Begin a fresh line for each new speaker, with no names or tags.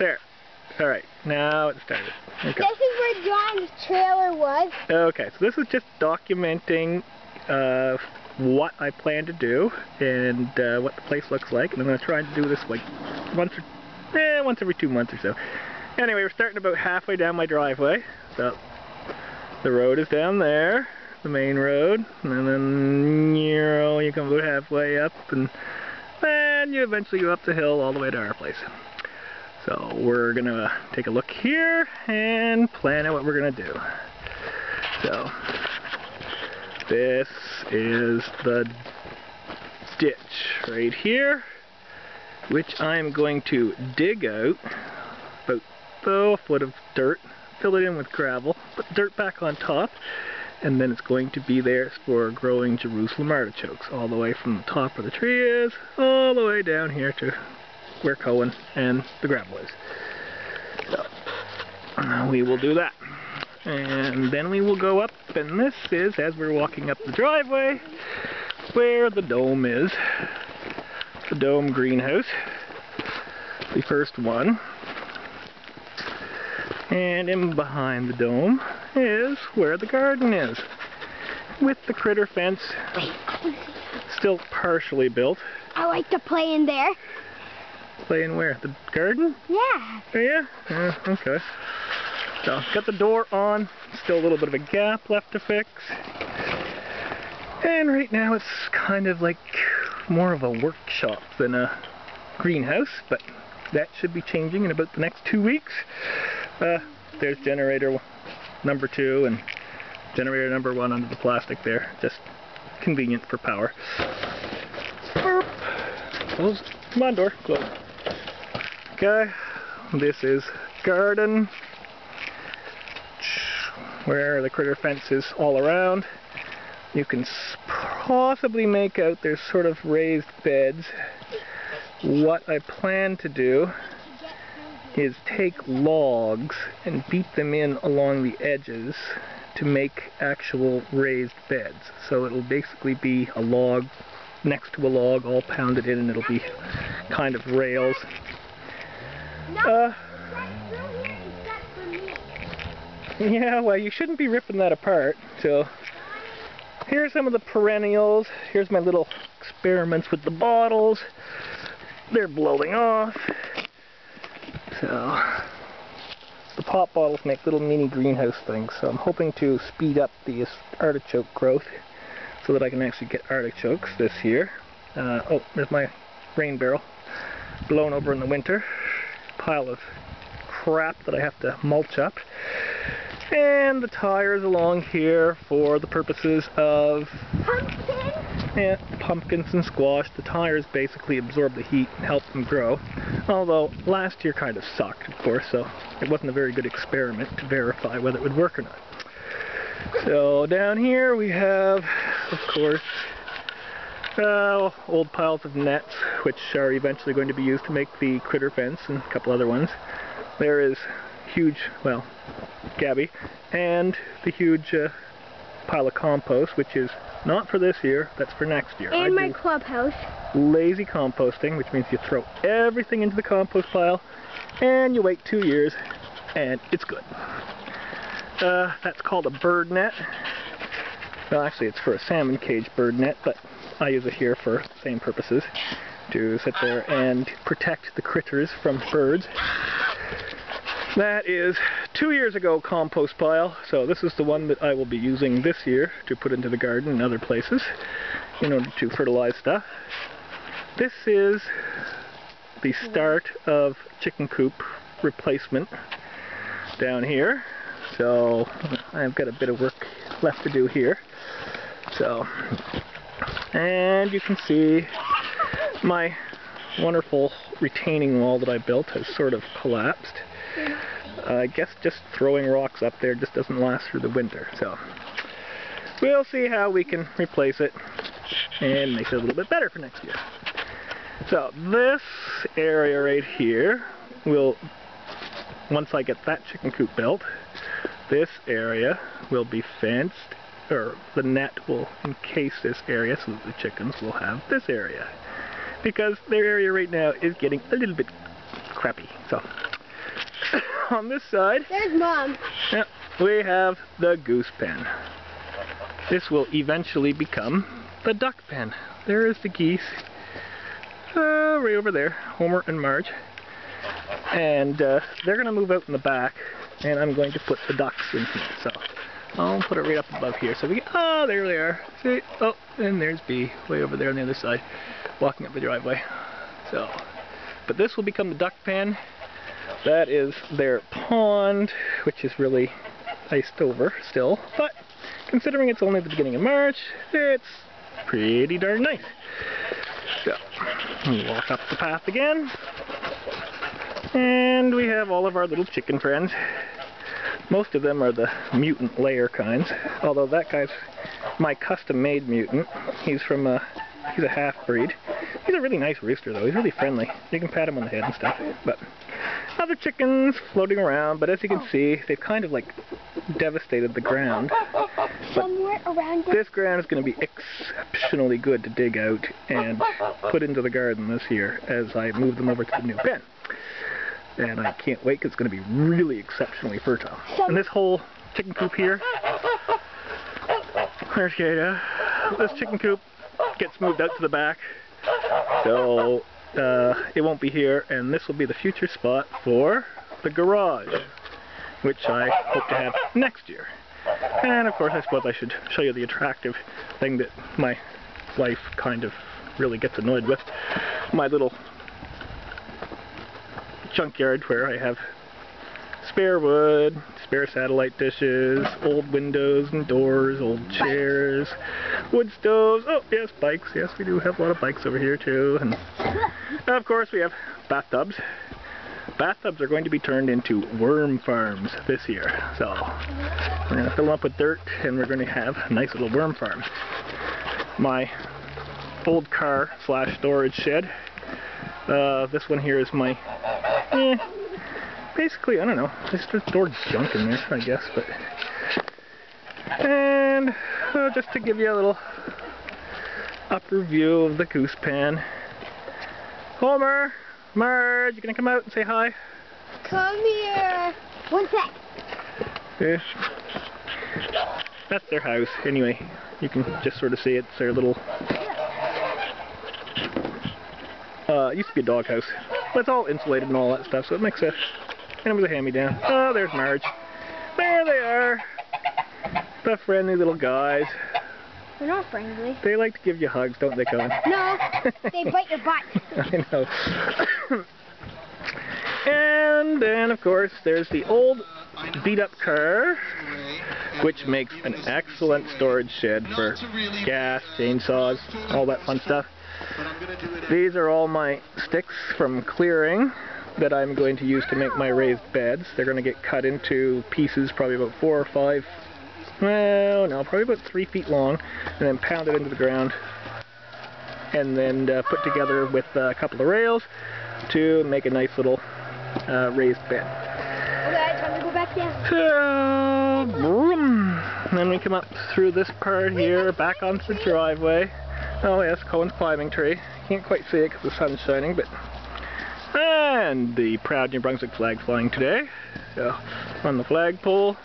There. Alright, now it started. Okay.
This is where John's trailer was.
Okay, so this is just documenting what I plan to do and what the place looks like, and I'm going to try to do this like once every 2 months or so. Anyway, we're starting about halfway down my driveway. So the road is down there, the main road, and then you come about halfway up, and then you eventually go up the hill all the way to our place. So we're gonna take a look here and plan out what we're gonna do. So this is the ditch right here, which I'm going to dig out about a foot of dirt, fill it in with gravel, put dirt back on top, and then it's going to be there for growing Jerusalem artichokes, all the way from the top where the tree is, all the way down here to where Cohen and the gravel is. So we will do that. And then we will go up, and this is, as we're walking up the driveway, where the dome is. The dome greenhouse. The first one. And in behind the dome is where the garden is. With the critter fence still partially built.
I like to play in there.
Play in where? The garden?
Yeah.
Oh, yeah? Yeah, okay. So, got the door on. Still a little bit of a gap left to fix. And right now it's kind of like more of a workshop than a greenhouse, but that should be changing in about the next 2 weeks. There's generator number 2 and generator number 1 under the plastic there. Just convenient for power. Burp. Close. Come on, door. Close. Okay. This is garden, where the critter fence is all around. You can possibly make out there's sort of raised beds. What I plan to do is take logs and beat them in along the edges to make actual raised beds. So it'll basically be a log next to a log all pounded in, and it'll be kind of rails. Yeah, well, you shouldn't be ripping that apart. So here's some of the perennials. Here's my little experiments with the bottles. They're blowing off. So the pop bottles make little mini greenhouse things. So I'm hoping to speed up the artichoke growth so that I can actually get artichokes this year. Oh, there's my rain barrel blown over in the winter. Pile of crap that I have to mulch up. And the tires along here for the purposes of pumpkins and squash. The tires basically absorb the heat and help them grow. Although last year kind of sucked, of course, so it wasn't a very good experiment to verify whether it would work or not. So down here we have, of course, old piles of nets, which are eventually going to be used to make the critter fence and a couple other ones. There is huge, well, Gabby, and the huge pile of compost, which is not for this year, that's for next year.
And my clubhouse.
Lazy composting, which means you throw everything into the compost pile, and you wait 2 years, and it's good. That's called a bird net. Well, actually it's for a salmon cage bird net, but I use it here for the same purposes, to sit there and protect the critters from birds. That is 2 years ago compost pile, so this is the one that I will be using this year to put into the garden and other places in order to fertilize stuff. This is the start of chicken coop replacement down here, so I've got a bit of work left to do here. So, and you can see my wonderful retaining wall that I built has sort of collapsed. I guess just throwing rocks up there just doesn't last through the winter, so we'll see how we can replace it and make it a little bit better for next year. So this area right here will, once I get that chicken coop built, this area will be fenced, or the net will encase this area so that the chickens will have this area, because their area right now is getting a little bit crappy. So on this side,
There's Mom.
yeah, we have the goose pen. This will eventually become the duck pen. There is the geese. Right over there, Homer and Marge. And they're going to move out in the back, and I'm going to put the ducks in here. So I'll put it right up above here. So we get, oh, there they are. See? Oh, and there's B way over there on the other side, walking up the driveway. So, but this will become the duck pen. That is their pond, which is really iced over still. But considering it's only the beginning of March, it's pretty darn nice. So, we walk up the path again, and we have all of our little chicken friends. Most of them are the mutant layer kinds, although that guy's my custom-made mutant. He's from he's a half-breed. He's a really nice rooster, though. He's really friendly. You can pat him on the head and stuff. But other chickens floating around, but as you can see, they've kind of like devastated the ground.
Somewhere around
This ground is going to be exceptionally good to dig out and put into the garden this year as I move them over to the new pen. And I can't wait because it's going to be really exceptionally fertile. And this whole chicken coop here, there's Kata. This chicken coop gets moved out to the back, so it won't be here, and this will be the future spot for the garage, which I hope to have next year. And of course, I suppose I should show you the attractive thing that my wife kind of really gets annoyed with. My little junkyard where I have spare wood, spare satellite dishes, old windows and doors, old chairs, wood stoves, oh yes, bikes, yes we do have a lot of bikes over here too, and of course we have bathtubs. Bathtubs are going to be turned into worm farms this year, so we're going to fill them up with dirt and we're going to have a nice little worm farm. My old car / storage shed. This one here is my, basically, I don't know, just stored junk in there, I guess, but, and just to give you a little upper view of the goose pen. Homer, Marge, you gonna come out and say hi?
Come here. One sec.
Yeah. That's their house, anyway, you can just sort of see it's their little, it used to be a dog house, but it's all insulated and all that stuff, so it makes a, and it was a hand-me-down. Oh, there's Marge. There they are. The friendly little guys.
They're not friendly.
They like to give you hugs, don't they, Colin?
No, they bite your butt.
I know. And then, of course, there's the old beat-up car, which makes an excellent storage shed for gas, chainsaws, all that fun stuff. These are all my sticks from clearing that I'm going to use to make my raised beds. They're going to get cut into pieces probably about 4 or 5, well no, probably about 3 feet long, and then pounded into the ground, and then put together with a couple of rails to make a nice little raised bed.
Okay, time to go back down.
So, boom. And then we come up through this part here, back onto the driveway. Oh yes, Cohen's climbing tree. Can't quite see it because the sun's shining, but... And the proud New Brunswick flag flying today. So, on the flagpole,